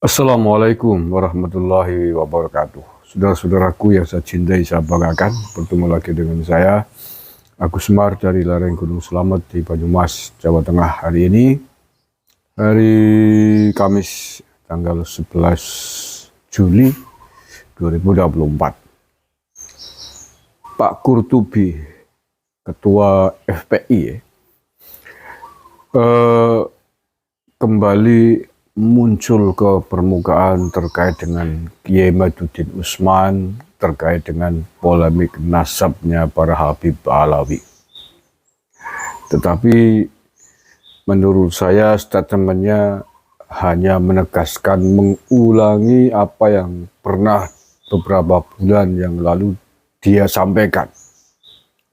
Assalamualaikum warahmatullahi wabarakatuh. Saudara-saudaraku yang saya cintai, saya banggakan, bertemu lagi dengan saya, Agus Semar dari lereng Gunung Selamet di Banyumas, Jawa Tengah. Hari ini, hari Kamis, tanggal 11 Juli 2024. Pak Qurtubi, Ketua FPI, kembali muncul ke permukaan terkait dengan Kiai Maduddin Usman, terkait dengan polemik nasabnya para Habib Alawi. Tetapi menurut saya statementnya hanya menegaskan, mengulangi apa yang pernah beberapa bulan yang lalu dia sampaikan,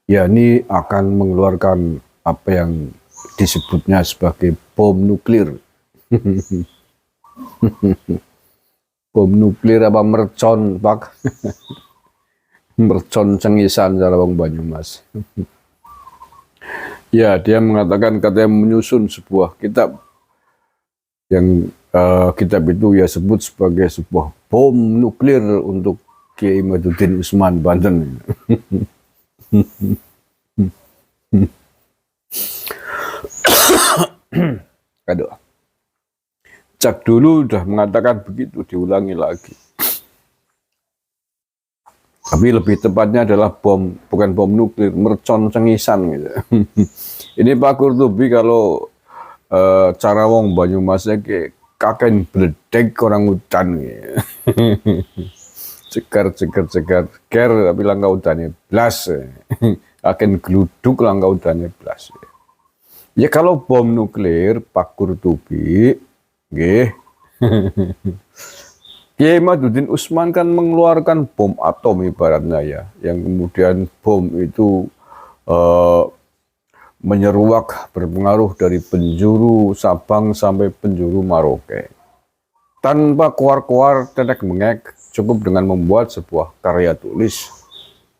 yakni akan mengeluarkan apa yang disebutnya sebagai bom nuklir. Bom nuklir apa mercon, Pak? Mercon cengisan cara wong Banyumas. Ya, dia mengatakan katanya menyusun sebuah kitab yang kitab itu ya sebut sebagai sebuah bom nuklir untuk Kiai Maduddin Usman Banten. Aduh. Cak dulu udah mengatakan begitu, diulangi lagi. Tapi lebih tepatnya adalah bom, bukan bom nuklir, mercon cengisan gitu. Ini Pak Qurtubi kalau cara wong Banyumasnya kayak kaken bledek orang hutan gitu. Cegar, ker tapi langkah hutannya blas. Akan geluduk langkah hutannya blas. Ya kalau bom nuklir Pak Qurtubi, Kiai Maduddin Usman kan mengeluarkan bom atom ibaratnya ya, yang kemudian bom itu menyeruak berpengaruh dari penjuru Sabang sampai penjuru Merauke. Tanpa kuar-kuar tetek mengek, cukup dengan membuat sebuah karya tulis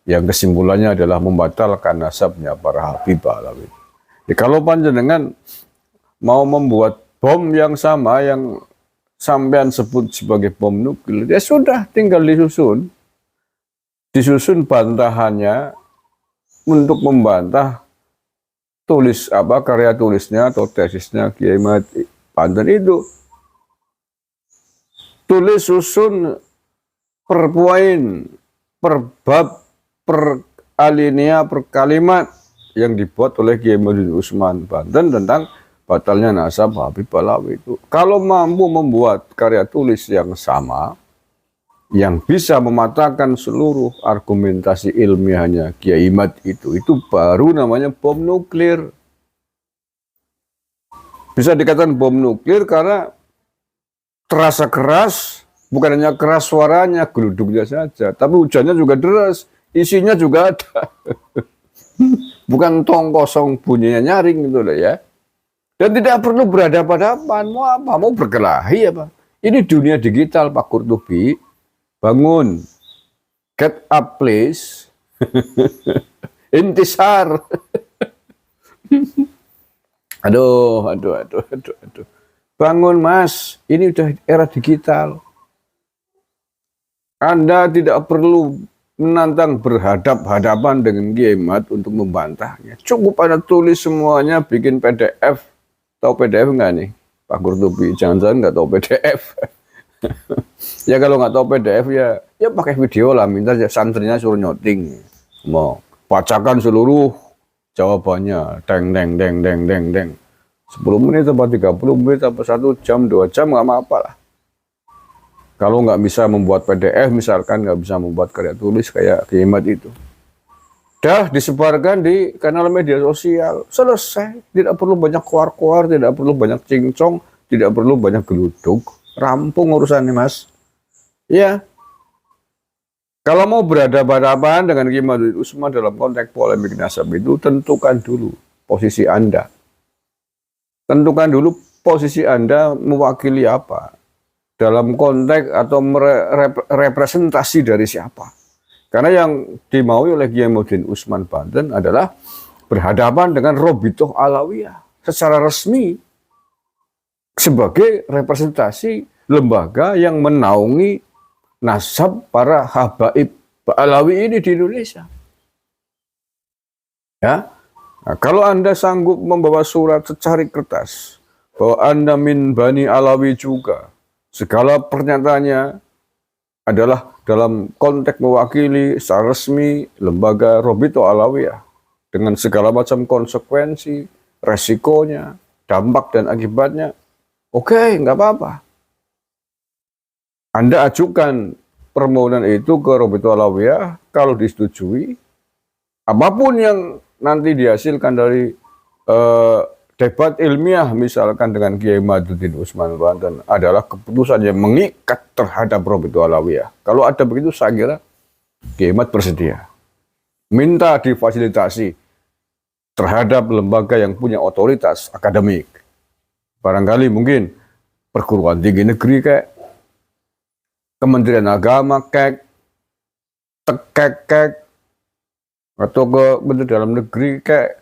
yang kesimpulannya adalah membatalkan nasabnya para Habib Alawi. Ya, kalau panjenengan mau membuat bom yang sama yang sampean sebut sebagai bom nuklir, ya sudah tinggal disusun. Disusun bantahannya untuk membantah karya tulisnya atau tesisnya Kiai Maduddin Banten itu. Tulis susun per poin, per bab, per alinea, per kalimat yang dibuat oleh Kiai Maduddin Usman Banten tentang batalnya nasab Habib Alawi itu. Kalau mampu membuat karya tulis yang sama, yang bisa mematahkan seluruh argumentasi ilmiahnya Kiai Mat itu baru namanya bom nuklir. Bisa dikatakan bom nuklir karena terasa keras, bukan hanya keras suaranya, geluduknya saja, tapi hujannya juga deras, isinya juga ada. Bukan tong kosong bunyinya nyaring gitu loh ya. Dan tidak perlu berhadapan-hadapan, mau apa? Mau berkelahi apa? Ini dunia digital Pak Qurtubi, bangun, get up please, intisar. Aduh. Bangun Mas, ini udah era digital. Anda tidak perlu menantang berhadap-hadapan dengan Kiai Mat untuk membantahnya. Cukup Anda tulis semuanya, bikin PDF. Tahu PDF nggak nih, Pak Qurtubi? Jangan-jangan nggak tahu PDF. Ya kalau nggak tahu PDF ya pakai video lah, minta santrinya suruh nyoting. Mau bacakan seluruh jawabannya, deng. 10 menit atau 30 menit atau 1 jam, 2 jam nggak apa-apa lah. Kalau nggak bisa membuat PDF, misalkan nggak bisa membuat karya tulis kayak Kiai Mat itu, dah disebarkan di kanal media sosial, selesai. Tidak perlu banyak kuar-kuar, tidak perlu banyak cincong, tidak perlu banyak geluduk. Rampung urusannya Mas. Ya, kalau mau berhadapan-hadapan dengan Kiai Maduddin Usman dalam konteks polemik nasab itu, tentukan dulu posisi Anda. Tentukan dulu posisi Anda mewakili apa. Dalam konteks atau representasi dari siapa. Karena yang dimaui oleh Kiai Maduddin Usman Banten adalah berhadapan dengan Robitoh Alawiyah secara resmi sebagai representasi lembaga yang menaungi nasab para habaib Alawi ini di Indonesia. Ya, nah, kalau Anda sanggup membawa surat secari kertas bahwa Anda min Bani Alawi juga, segala pernyataannya adalah dalam konteks mewakili secara resmi lembaga Robito Alawiyah dengan segala macam konsekuensi, resikonya, dampak dan akibatnya, oke, nggak apa-apa. Anda ajukan permohonan itu ke Robito Alawiyah, kalau disetujui, apapun yang nanti dihasilkan dari debat ilmiah misalkan dengan Kiai Maduddin Usman Banten adalah keputusan yang mengikat terhadap Robito Alawiyah. Kalau ada begitu saya kira Kiai Mad bersedia. Minta difasilitasi terhadap lembaga yang punya otoritas akademik. Barangkali mungkin perguruan tinggi negeri kayak Kementerian Agama kayak Tekek atau ke Menteri Dalam Negeri kayak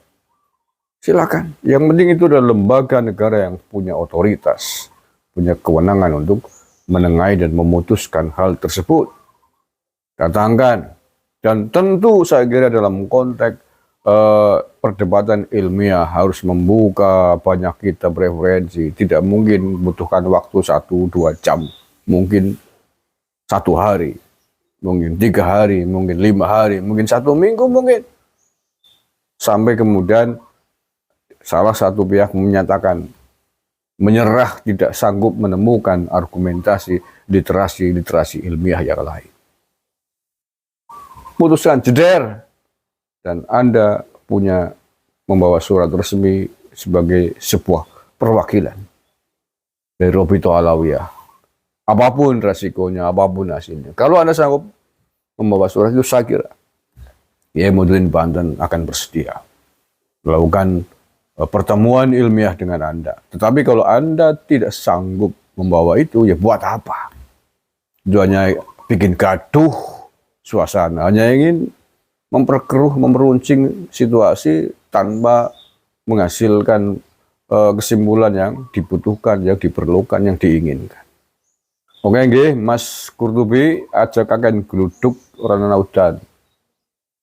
silakan. Yang penting itu adalah lembaga negara yang punya otoritas, punya kewenangan untuk menengahi dan memutuskan hal tersebut. Datangkan. Dan tentu saya kira dalam konteks perdebatan ilmiah harus membuka banyak kitab referensi. Tidak mungkin membutuhkan waktu 1-2 jam. Mungkin 1 hari. Mungkin 3 hari, mungkin 5 hari, mungkin 1 minggu mungkin. Sampai kemudian salah satu pihak menyatakan menyerah, tidak sanggup menemukan argumentasi literasi ilmiah yang lain. Putuskan jeder dan Anda punya membawa surat resmi sebagai sebuah perwakilan dari Robito Alawiyah. Apapun resikonya, apapun hasilnya. Kalau Anda sanggup membawa surat itu, saya kira Kiai Maduddin Banten akan bersedia melakukan pertemuan ilmiah dengan Anda. Tetapi kalau Anda tidak sanggup membawa itu, ya buat apa? Itu hanya bikin gaduh suasana, hanya ingin memperkeruh, memeruncing situasi tanpa menghasilkan kesimpulan yang dibutuhkan, yang diperlukan, yang diinginkan. Oke, nggih, Mas Qurtubi ajak akan gluduk orang naudan.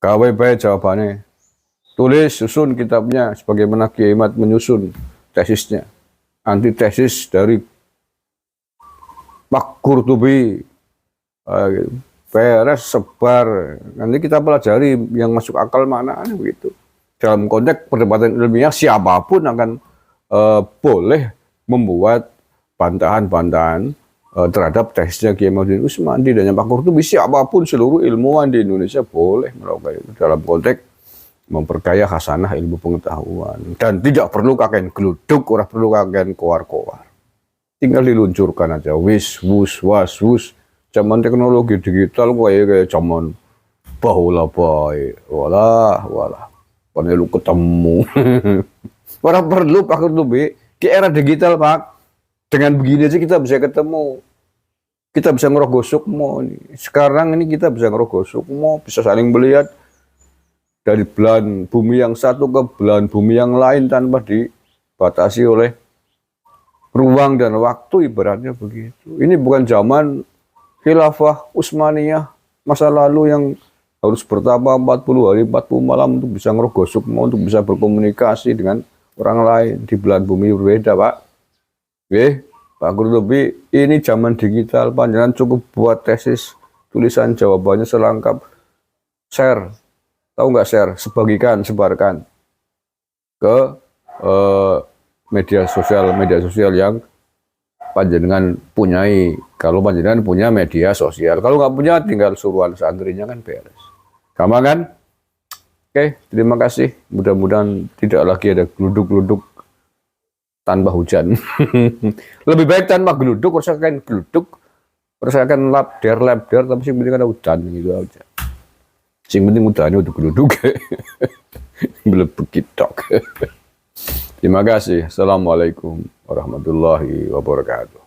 Gawe bae jawabannya. Tulis, susun kitabnya sebagaimana Kiai Mad menyusun tesisnya. Antitesis dari Pak Qurtubi. Beres, sebar. Nanti kita pelajari yang masuk akal mana, begitu. Dalam konteks perdebatan ilmiah, siapapun akan boleh membuat bantahan-bantahan terhadap tesisnya Kiai Maduddin Usman. Tidak hanya Pak Qurtubi, siapapun seluruh ilmuwan di Indonesia boleh melakukan itu dalam konteks memperkaya khasanah ilmu pengetahuan. Dan tidak perlu kakek geluduk, orang perlu kakek koar-koar. Tinggal diluncurkan aja, wis, wus, was, wus. Zaman teknologi digital kayak zaman bahula baik, walah, panelu ketemu. Orang perlu Pak Qurtubi di era digital, Pak. Dengan begini aja kita bisa ketemu. Kita bisa ngerogoh sukmo. Sekarang ini kita bisa ngerogoh sukmo, bisa saling melihat dari belahan bumi yang satu ke belahan bumi yang lain tanpa dibatasi oleh ruang dan waktu, ibaratnya begitu. Ini bukan zaman khilafah Utsmaniyah masa lalu yang harus bertapa 40 hari 40 malam untuk bisa ngerogoh sukmo, untuk bisa berkomunikasi dengan orang lain di belahan bumi berbeda, Pak. Pak Qurtubi, ini zaman digital, panjenengan cukup buat tesis, tulisan jawabannya selengkap, share, tahu nggak share, sebarkan ke media sosial yang panjenengan punyai. Kalau panjenengan punya media sosial, kalau nggak punya tinggal suruhan santrinya kan beres. Gampang kan? Oke, terima kasih. Mudah-mudahan tidak lagi ada geluduk-geluduk tanpa hujan. Lebih baik tanpa geluduk, rasakan geluduk, rasakan labder, tapi sing penting ada hujan gitu aja. Sing penting hujannya udah geluduk. Belum begitu. Terima kasih. Assalamualaikum warahmatullahi wabarakatuh.